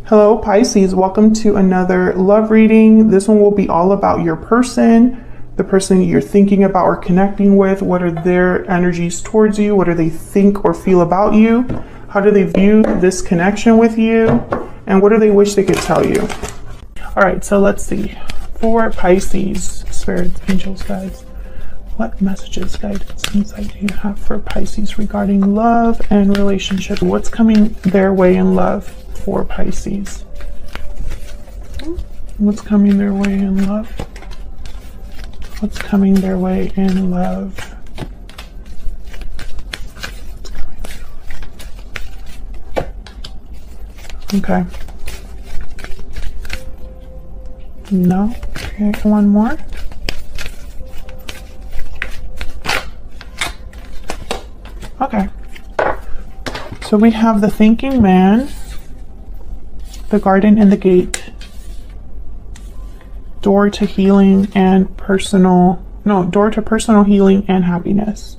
Hello Pisces, welcome to another love reading. This one will be all about your person, the person you're thinking about or connecting with. What are their energies towards you? What do they think or feel about you? How do they view this connection with you? And what do they wish they could tell you? All right, so let's see. For Pisces, spirits, angels, guides, what messages, guidance, insight do you have for Pisces regarding love and relationship? What's coming their way in love for Pisces? What's coming their way in love? What's coming their way in love? Okay. No? Okay, one more. Okay. So we have the thinking man, the garden and the gate, door to healing and door to personal healing and happiness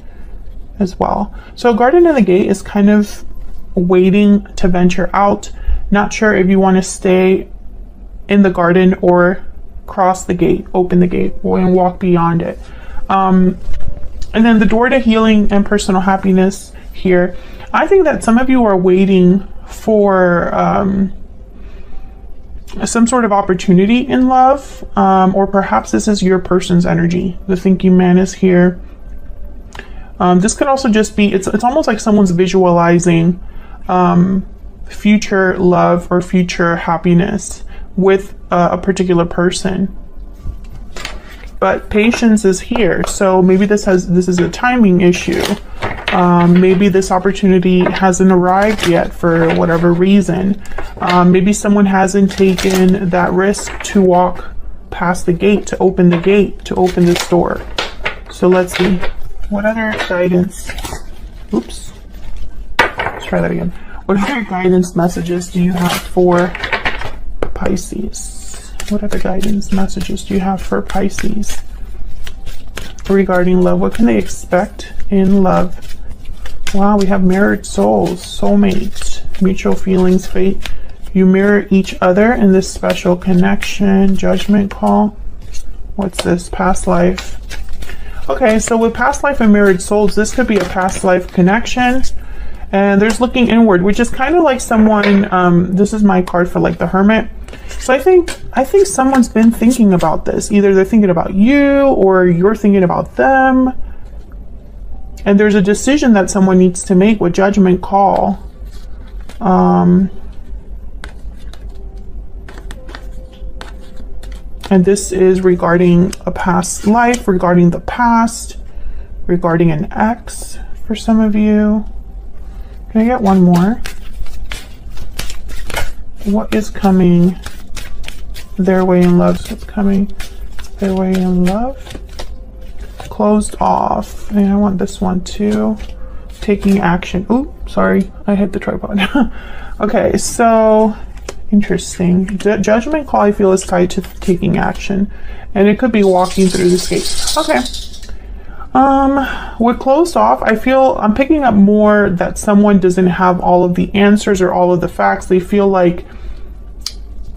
as well. So garden and the gate is kind of waiting to venture out, not sure if you want to stay in the garden or cross the gate, open the gate, and walk beyond it. And then the door to healing and personal happiness here. I think that some of you are waiting for some sort of opportunity in love, or perhaps this is your person's energy. The thinking man is here. This could also just be, it's almost like someone's visualizing future love or future happiness with a particular person. But patience is here, so maybe this is a timing issue. Maybe this opportunity hasn't arrived yet for whatever reason. Maybe someone hasn't taken that risk to walk past the gate, to open this door. So let's see. What other guidance? Oops. Let's try that again. What other guidance messages do you have for Pisces? What other guidance messages do you have for Pisces regarding love? What can they expect in love? Wow, we have mirrored souls, soulmates, mutual feelings, fate. You mirror each other in this special connection, judgment call. What's this? Past life. Okay, so with past life and mirrored souls, this could be a past life connection. And there's looking inward, which is kind of like someone, this is my card for like the Hermit. So I think someone's been thinking about this. Either they're thinking about you or you're thinking about them. And there's a decision that someone needs to make with judgment call. And this is regarding a past life, regarding the past, regarding an ex for some of you. Can I get one more? What is coming their way in love? What's coming their way in love? Closed off. And I want this one too. Taking action. Ooh, sorry. I hit the tripod. Okay, so interesting. Judgment call, I feel, is tied to taking action. And it could be walking through this gate. Okay. With closed off, I feel I'm picking up more that someone doesn't have all of the answers or all of the facts. They feel like,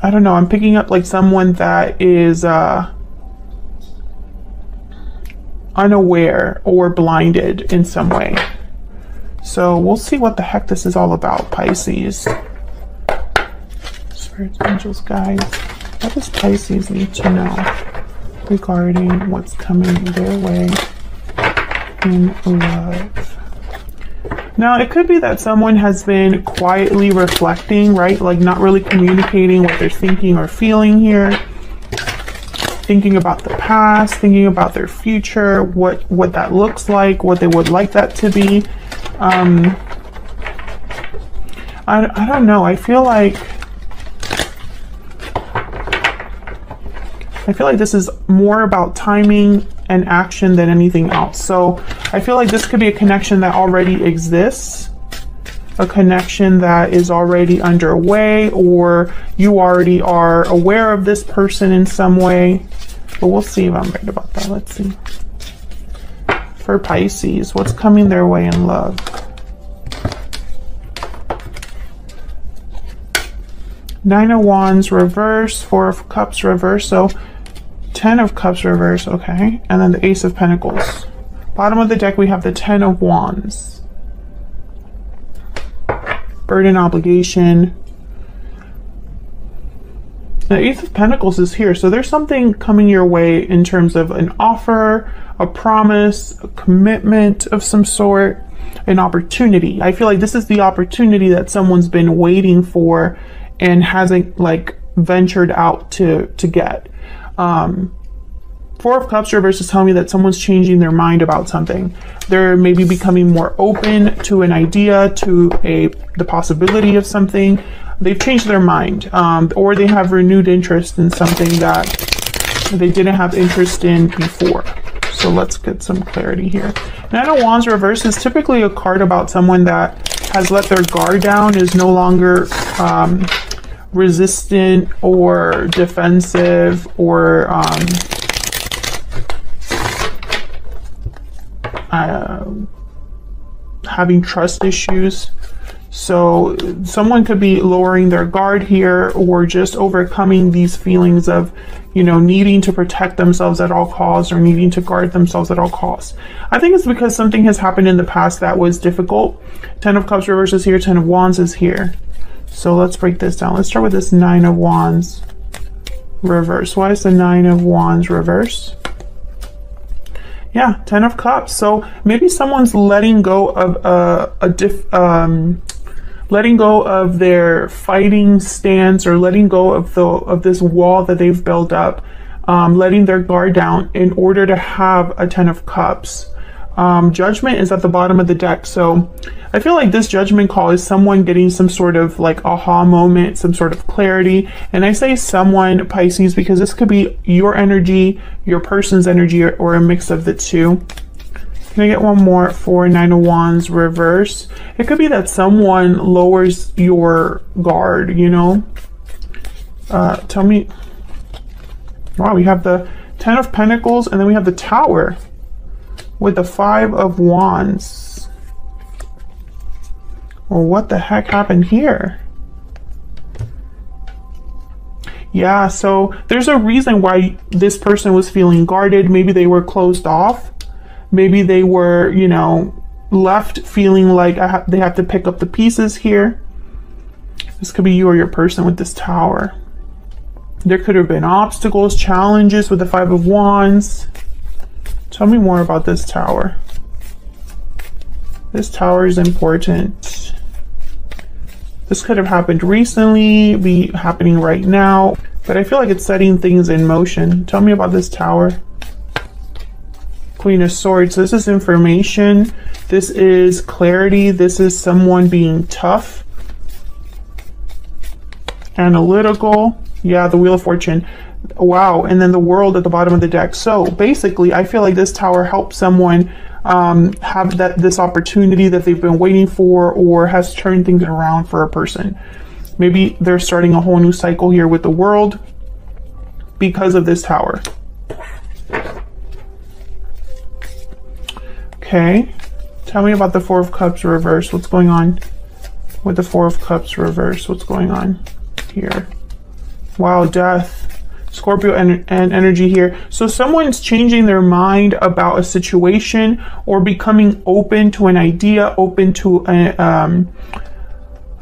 I don't know, I'm picking up like someone that is unaware or blinded in some way. So we'll see what the heck this is all about, Pisces. Spirits, angels, guides. What does Pisces need to know regarding what's coming their way in love? Now, it could be that someone has been quietly reflecting, right? Like not really communicating what they're thinking or feeling here. Thinking about the past, thinking about their future, what that looks like, what they would like that to be. I don't know. I feel like this is more about timing and action than anything else. So I feel like this could be a connection that already exists, a connection that is already underway, or you already are aware of this person in some way. But we'll see if I'm right about that. Let's see. For Pisces, what's coming their way in love? Nine of Wands reverse, Four of Cups reverse, so 10 of Cups reverse, okay, and then the Ace of Pentacles. Bottom of the deck, we have the 10 of Wands. Burden, obligation. The Eighth of Pentacles is here, so there's something coming your way in terms of an offer, a promise, a commitment of some sort, an opportunity. I feel like this is the opportunity that someone's been waiting for and hasn't like ventured out to get. Four of Cups reverse is telling me that someone's changing their mind about something. They're maybe becoming more open to an idea, to the possibility of something. They've changed their mind, or they have renewed interest in something that they didn't have interest in before. So let's get some clarity here. Nine of Wands reverse is typically a card about someone that has let their guard down, is no longer resistant or defensive or having trust issues. So someone could be lowering their guard here, or just overcoming these feelings of, you know, needing to protect themselves at all costs or needing to guard themselves at all costs. I think it's because something has happened in the past that was difficult. 10 of Cups reverse is here, 10 of Wands is here. So let's break this down. Let's start with this 9 of Wands reverse. Why is the 9 of Wands reverse? Yeah, 10 of Cups. So maybe someone's letting go of letting go of their fighting stance, or letting go of this wall that they've built up, letting their guard down in order to have a 10 of Cups. Judgment is at the bottom of the deck. So I feel like this judgment call is someone getting some sort of like aha moment, some sort of clarity. And I say someone, Pisces, because this could be your energy, your person's energy, or a mix of the two. Can I get one more for 9 of Wands reverse? It could be that someone lowers your guard, you know? Tell me. Wow, we have the 10 of Pentacles, and then we have the Tower with the 5 of Wands. Well, what the heck happened here? Yeah, so there's a reason why this person was feeling guarded. Maybe they were closed off. Maybe they were, you know, left feeling like they have to pick up the pieces here. This could be you or your person with this Tower. There could have been obstacles, challenges with the 5 of Wands. Tell me more about this Tower. This Tower is important. This could have happened recently, be happening right now, but I feel like it's setting things in motion. Tell me about this Tower. Queen of Swords. This is information. This is clarity. This is someone being tough, analytical. Yeah, the Wheel of Fortune. Wow. And then the World at the bottom of the deck. So basically, I feel like this Tower helps someone have this opportunity that they've been waiting for, or has turned things around for a person. Maybe they're starting a whole new cycle here with the World because of this Tower. Okay, tell me about the 4 of Cups reverse. What's going on with the 4 of Cups reverse? What's going on here? Wow, Death, Scorpio and energy here. So someone's changing their mind about a situation, or becoming open to an idea, open to an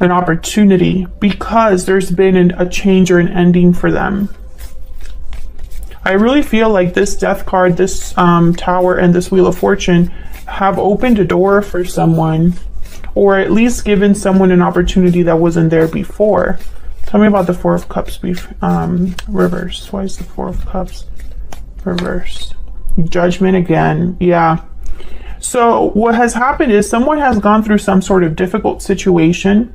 opportunity, because there's been a change or an ending for them. I really feel like this Death card, this Tower, and this Wheel of Fortune have opened a door for someone, or at least given someone an opportunity that wasn't there before. Tell me about the 4 of Cups reverse. Why is the 4 of Cups reverse? Judgment again. Yeah. So what has happened is someone has gone through some sort of difficult situation,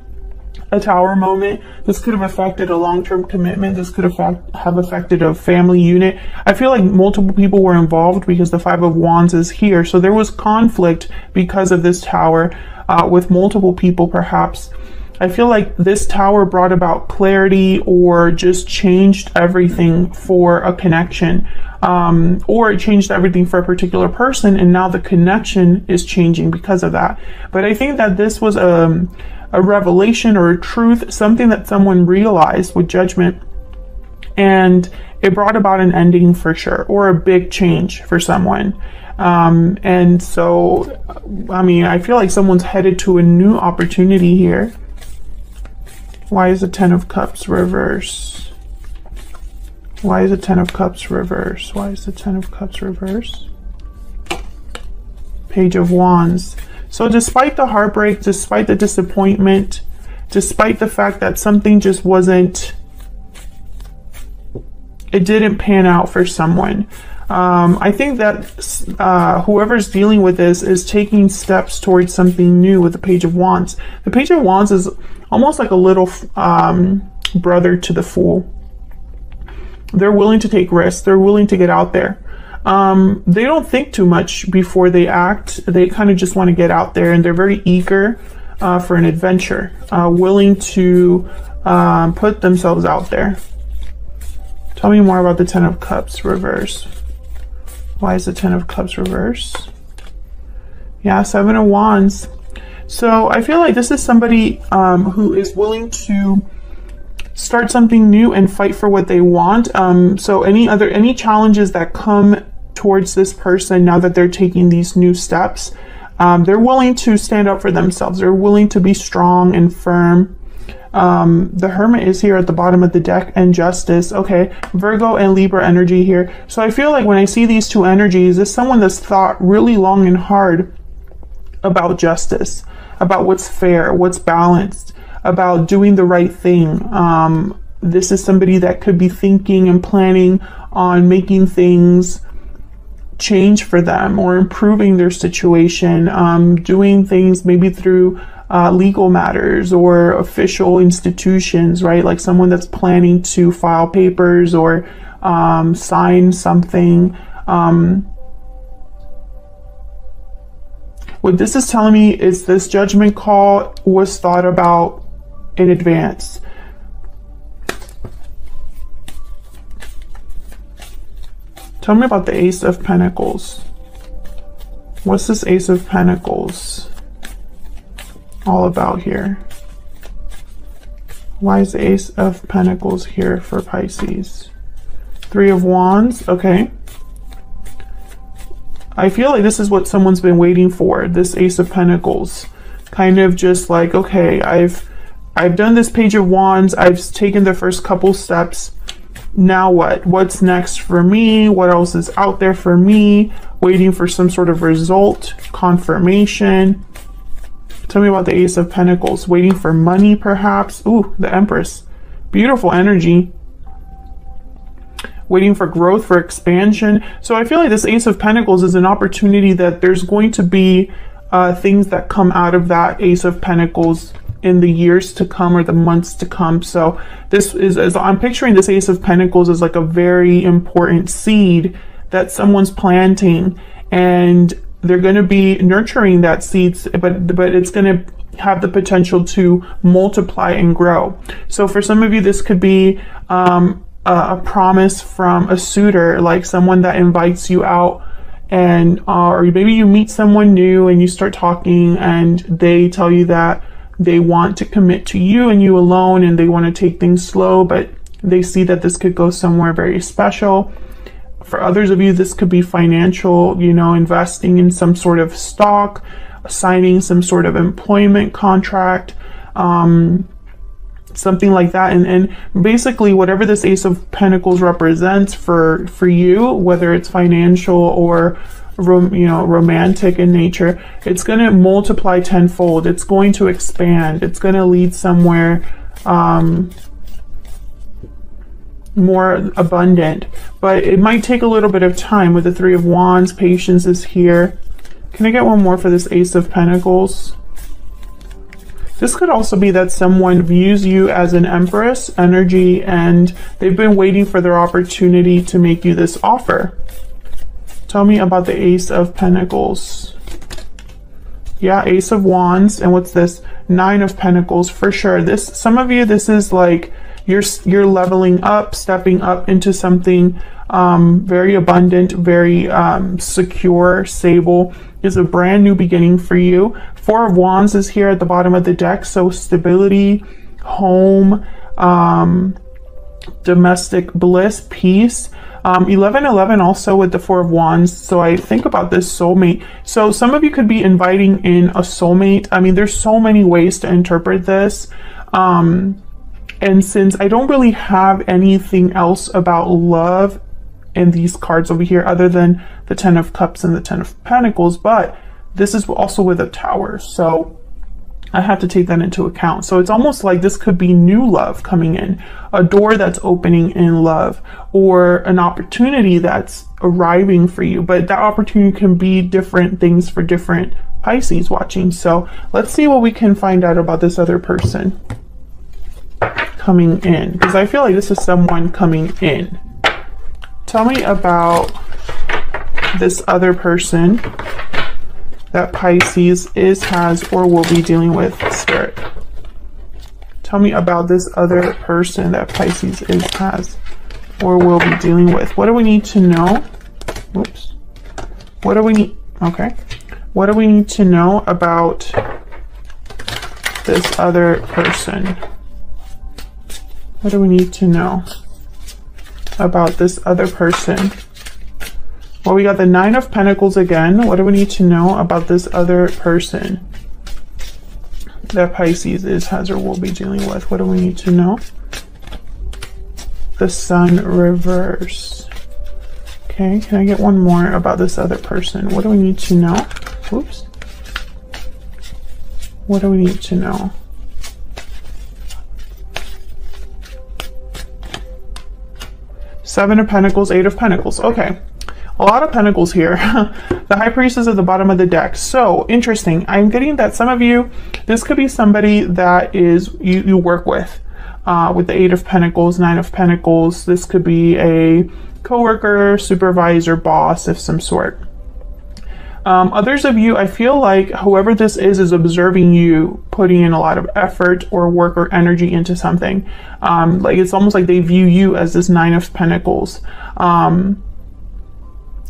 a Tower moment. This could have affected a long-term commitment. This could have affected a family unit. I feel like multiple people were involved because the 5 of Wands is here. So there was conflict because of this Tower with multiple people perhaps. I feel like this Tower brought about clarity, or just changed everything for a connection, or it changed everything for a particular person, and now the connection is changing because of that. But I think that this was a revelation or a truth, something that someone realized with Judgment, and it brought about an ending for sure, or a big change for someone. And so, I mean, I feel like someone's headed to a new opportunity here. Why is the Ten of Cups reverse? Why is the Ten of Cups reverse? Why is the Ten of Cups reverse? Page of Wands. So despite the heartbreak, despite the disappointment, despite the fact that something just wasn't, it didn't pan out for someone. I think that whoever's dealing with this is taking steps towards something new with the Page of Wands. The Page of Wands is almost like a little brother to the Fool. They're willing to take risks. They're willing to get out there. They don't think too much before they act. They kind of just want to get out there, and they're very eager for an adventure, willing to put themselves out there. Tell me more about the Ten of Cups reverse. Why is the Ten of Cups reverse? Yeah, Seven of Wands. So I feel like this is somebody who is willing to start something new and fight for what they want. So any challenges that come towards this person now that they're taking these new steps, they're willing to stand up for themselves. They're willing to be strong and firm. The Hermit is here at the bottom of the deck, and Justice. Okay, Virgo and Libra energy here. So I feel like when I see these two energies, it's someone that's thought really long and hard about justice, about what's fair, what's balanced, about doing the right thing. This is somebody that could be thinking and planning on making things change for them, or improving their situation, doing things maybe through legal matters or official institutions, right? Like someone that's planning to file papers or sign something. What this is telling me is this judgment call was thought about in advance. Tell me about the Ace of Pentacles. What's this Ace of Pentacles all about here? Why is the Ace of Pentacles here for Pisces? Three of Wands, okay. I feel like this is what someone's been waiting for, this Ace of Pentacles. Kind of just like, okay, I've done this Page of Wands, I've taken the first couple steps. Now what? What's next for me? What else is out there for me? Waiting for some sort of result, confirmation. Tell me about the Ace of Pentacles. Waiting for money, perhaps. Ooh, the Empress. Beautiful energy. Waiting for growth, for expansion. So I feel like this Ace of Pentacles is an opportunity that there's going to be things that come out of that Ace of Pentacles in the years to come or the months to come. So this is, as I'm picturing this Ace of Pentacles as like a very important seed that someone's planting, and they're going to be nurturing that seeds, but it's going to have the potential to multiply and grow. So for some of you, this could be a promise from a suitor, like someone that invites you out, and or maybe you meet someone new and you start talking and they tell you that they want to commit to you and you alone, and they want to take things slow, but they see that this could go somewhere very special. For others of you, this could be financial, you know, investing in some sort of stock, signing some sort of employment contract, something like that. And basically whatever this Ace of Pentacles represents for you, whether it's financial or romantic in nature, it's going to multiply tenfold. It's going to expand. It's going to lead somewhere more abundant, but it might take a little bit of time. With the Three of Wands, patience is here. Can I get one more for this Ace of Pentacles? This could also be that someone views you as an Empress energy and they've been waiting for their opportunity to make you this offer. Tell me about the Ace of Pentacles. Yeah, Ace of Wands. And what's this? Nine of Pentacles for sure. This, some of you, this is like you're leveling up, stepping up into something very abundant, very secure, stable. Is a brand new beginning for you. Four of Wands is here at the bottom of the deck. So stability, home, domestic bliss, peace. 1111 also with the Four of Wands. So I think about this soulmate. So some of you could be inviting in a soulmate. I mean, there's so many ways to interpret this. And since I don't really have anything else about love in these cards over here other than the Ten of Cups and the Ten of Pentacles, but this is also with a Tower. So I have to take that into account. So it's almost like this could be new love coming in, a door that's opening in love, or an opportunity that's arriving for you. But that opportunity can be different things for different Pisces watching. So let's see what we can find out about this other person coming in, because I feel like this is someone coming in. Tell me about this other person that Pisces is, has, or will be dealing with, Spirit. Tell me about this other person that Pisces is, has, or will be dealing with. What do we need to know? Oops. What do we need? Okay. What do we need to know about this other person? What do we need to know about this other person? Well, we got the Nine of Pentacles again. What do we need to know about this other person that Pisces is, has, or will be dealing with? What do we need to know? The Sun reverse. Okay, can I get one more about this other person? What do we need to know? Oops. What do we need to know? Seven of Pentacles, Eight of Pentacles. Okay. A lot of Pentacles here. The High Priestess at the bottom of the deck. So interesting. I'm getting that some of you, this could be somebody that is you work with the Eight of Pentacles, Nine of Pentacles. This could be a coworker, supervisor, boss of some sort. Others of you, I feel like whoever this is observing you putting in a lot of effort or work or energy into something. Like it's almost like they view you as this Nine of Pentacles.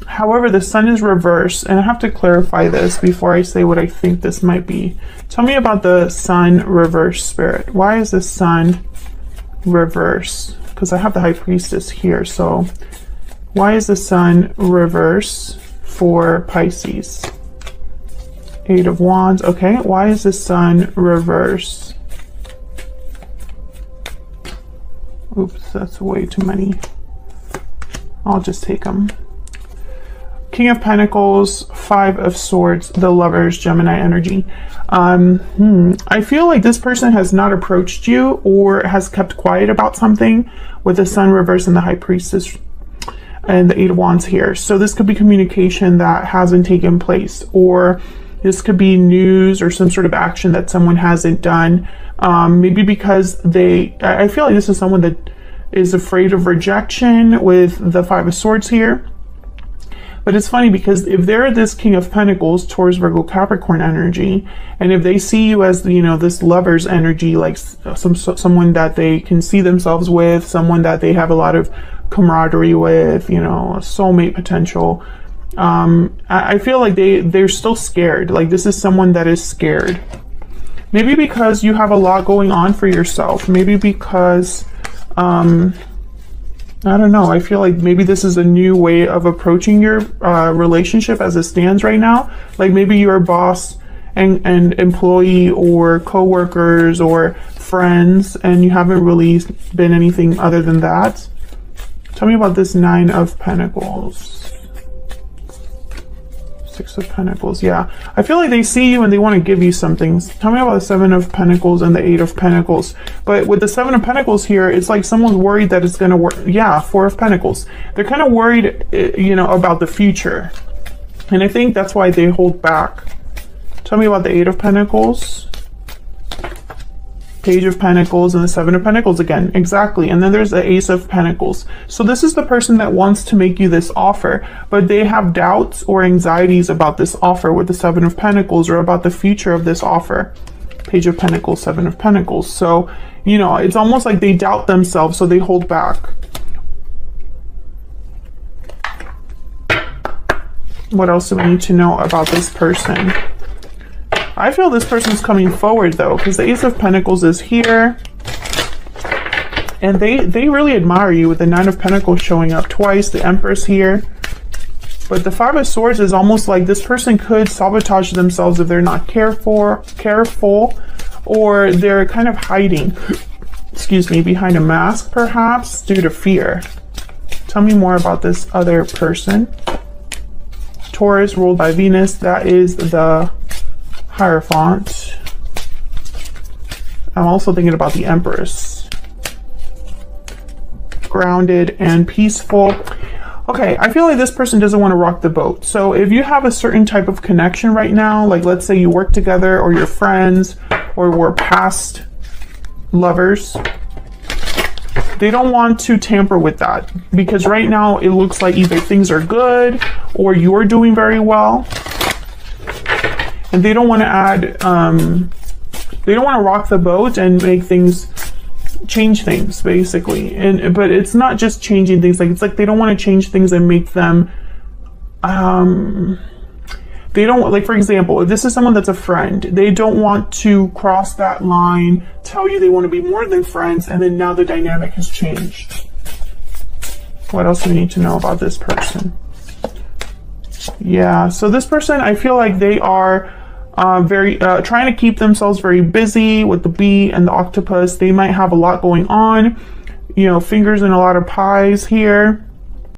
However, the Sun is reversed, and I have to clarify this before I say what I think this might be. Tell me about the Sun reverse, Spirit. Why is the Sun reverse? Because I have the High Priestess here. So why is the Sun reverse for Pisces? Eight of Wands. Okay, why is the Sun reverse? Oops, that's way too many. I'll just take them. King of Pentacles, Five of Swords, the Lovers, Gemini energy. I feel like this person has not approached you or has kept quiet about something with the Sun reverse and the High Priestess and the Eight of Wands here. So this could be communication that hasn't taken place, or this could be news or some sort of action that someone hasn't done. Maybe because I feel like this is someone that is afraid of rejection with the Five of Swords here. But it's funny because if they're this King of Pentacles, Taurus, Virgo, Capricorn energy, and if they see you as, you know, this lover's energy, like someone that they can see themselves with, someone that they have a lot of camaraderie with, you know, a soulmate potential, I feel like they're still scared. Like this is someone that is scared. Maybe because you have a lot going on for yourself. Maybe because, I don't know. I feel like maybe this is a new way of approaching your relationship as it stands right now. Like maybe you're a boss and employee or co-workers or friends, and you haven't really been anything other than that. Tell me about this Nine of Pentacles. Six of Pentacles. Yeah, I feel like they see you and they want to give you something. Tell me about the Seven of Pentacles and the Eight of Pentacles. But with the Seven of Pentacles here, it's like someone's worried that it's going to work. Yeah, Four of Pentacles. They're kind of worried, you know, about the future. And I think that's why they hold back. Tell me about the Eight of Pentacles. Page of Pentacles and the Seven of Pentacles again. Exactly. And then there's the Ace of Pentacles. So this is the person that wants to make you this offer, but they have doubts or anxieties about this offer with the Seven of Pentacles, or about the future of this offer. Page of Pentacles, Seven of Pentacles. So, you know, it's almost like they doubt themselves, so they hold back. What else do we need to know about this person? I feel this person's coming forward though, because the Ace of Pentacles is here. And they really admire you with the Nine of Pentacles showing up twice, the Empress here. But the Five of Swords is almost like this person could sabotage themselves if they're not careful, or they're kind of hiding, excuse me, behind a mask perhaps due to fear. Tell me more about this other person. Taurus ruled by Venus, that is the Hierophant. I'm also thinking about the Empress. Grounded and peaceful. Okay, I feel like this person doesn't want to rock the boat. So if you have a certain type of connection right now, like let's say you work together or you're friends or were past lovers, they don't want to tamper with that because right now it looks like either things are good or you're doing very well. And they don't want to add, they don't want to rock the boat and make things, change things basically. But it's not just changing things, like it's like they don't want to change things and make them, they don't, like for example, if this is someone that's a friend, they don't want to cross that line, tell you they want to be more than friends, and then now the dynamic has changed. What else do we need to know about this person? Yeah, so this person, I feel like they are very trying to keep themselves very busy with the bee and the octopus. They might have a lot going on, you know, fingers in a lot of pies here.